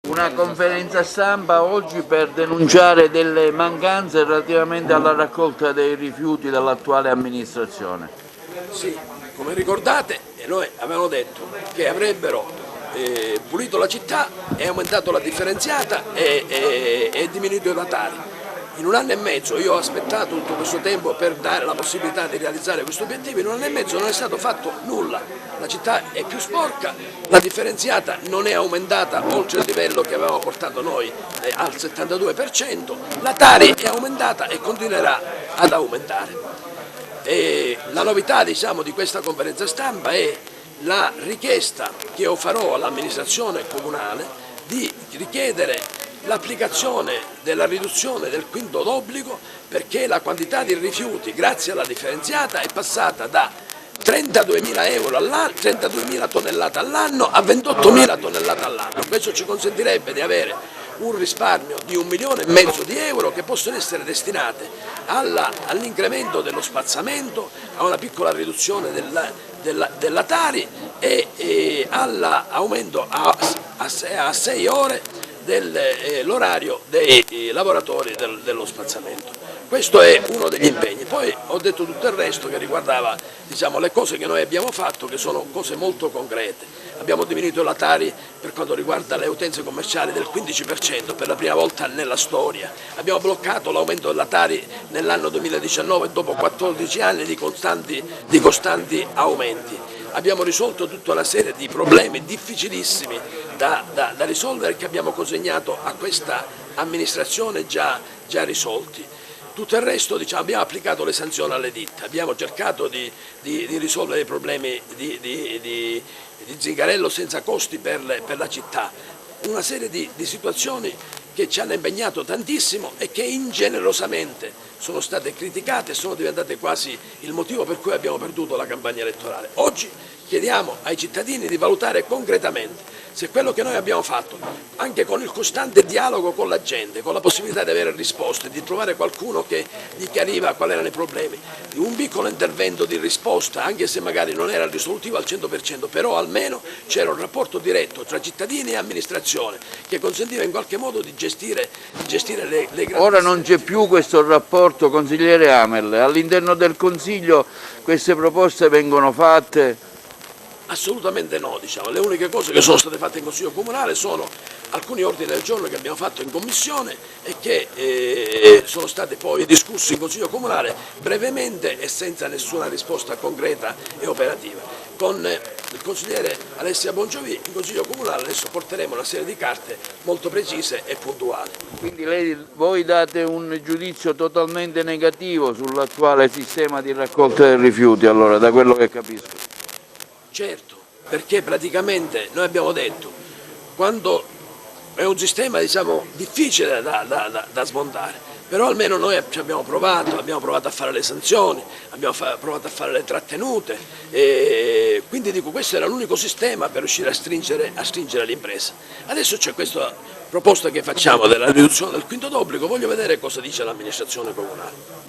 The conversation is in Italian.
Una conferenza stampa oggi per denunciare delle mancanze relativamente alla raccolta dei rifiuti dall'attuale amministrazione. Sì, come ricordate, noi avevamo detto che avrebbero pulito la città e aumentato la differenziata e diminuito i ratari. In un anno e mezzo io ho aspettato tutto questo tempo per dare la possibilità di realizzare questo obiettivo, in un anno e mezzo non è stato fatto nulla, la città è più sporca, la differenziata non è aumentata oltre il livello che avevamo portato noi al 72%, la Tari è aumentata e continuerà ad aumentare. E la novità di questa conferenza stampa è la richiesta che io farò all'amministrazione comunale di richiedere l'applicazione della riduzione del quinto d'obbligo, perché la quantità di rifiuti grazie alla differenziata è passata da 32.000 euro all'anno, 32.000 tonnellate all'anno a 28.000 tonnellate all'anno. Questo ci consentirebbe di avere un risparmio di 1,5 milioni di euro che possono essere destinate all'incremento dello spazzamento, a una piccola riduzione della Tari e all'aumento a 6 ore dell'orario dei lavoratori dello spazzamento. Questo è uno degli impegni. Poi ho detto tutto il resto che riguardava le cose che noi abbiamo fatto, che sono cose molto concrete. Abbiamo diminuito la Tari per quanto riguarda le utenze commerciali del 15% per la prima volta nella storia. Abbiamo bloccato l'aumento della Tari nell'anno 2019 dopo 14 anni di costanti aumenti. Abbiamo risolto tutta una serie di problemi difficilissimi da risolvere, che abbiamo consegnato a questa amministrazione già risolti. Tutto il resto abbiamo applicato le sanzioni alle ditte, abbiamo cercato di risolvere i problemi di Zingarello senza costi per la città, una serie di situazioni che ci hanno impegnato tantissimo e che ingenerosamente sono state criticate e sono diventate quasi il motivo per cui abbiamo perduto la campagna elettorale. Oggi chiediamo ai cittadini di valutare concretamente se quello che noi abbiamo fatto, anche con il costante dialogo con la gente, con la possibilità di avere risposte, di trovare qualcuno che gli chiariva quali erano i problemi, un piccolo intervento di risposta, anche se magari non era risolutivo al 100%, però almeno c'era un rapporto diretto tra cittadini e amministrazione che consentiva in qualche modo di gestire le grandi... Ora non c'è più questo rapporto, consigliere Amerle. All'interno del Consiglio queste proposte vengono fatte? Assolutamente no, le uniche cose che sono state fatte in Consiglio Comunale sono alcuni ordini del giorno che abbiamo fatto in Commissione e che sono stati poi discussi in Consiglio Comunale brevemente e senza nessuna risposta concreta e operativa. Con il consigliere Alessia Bongiovi in Consiglio Comunale adesso porteremo una serie di carte molto precise e puntuali. Quindi voi date un giudizio totalmente negativo sull'attuale sistema di raccolta dei rifiuti, allora, da quello che capisco? Certo, perché praticamente noi abbiamo detto, quando è un sistema difficile da smontare, però almeno noi ci abbiamo provato a fare le sanzioni, abbiamo provato a fare le trattenute, e quindi dico questo era l'unico sistema per riuscire a stringere l'impresa. Adesso c'è questa proposta che facciamo della riduzione del quinto d'obbligo, voglio vedere cosa dice l'amministrazione comunale.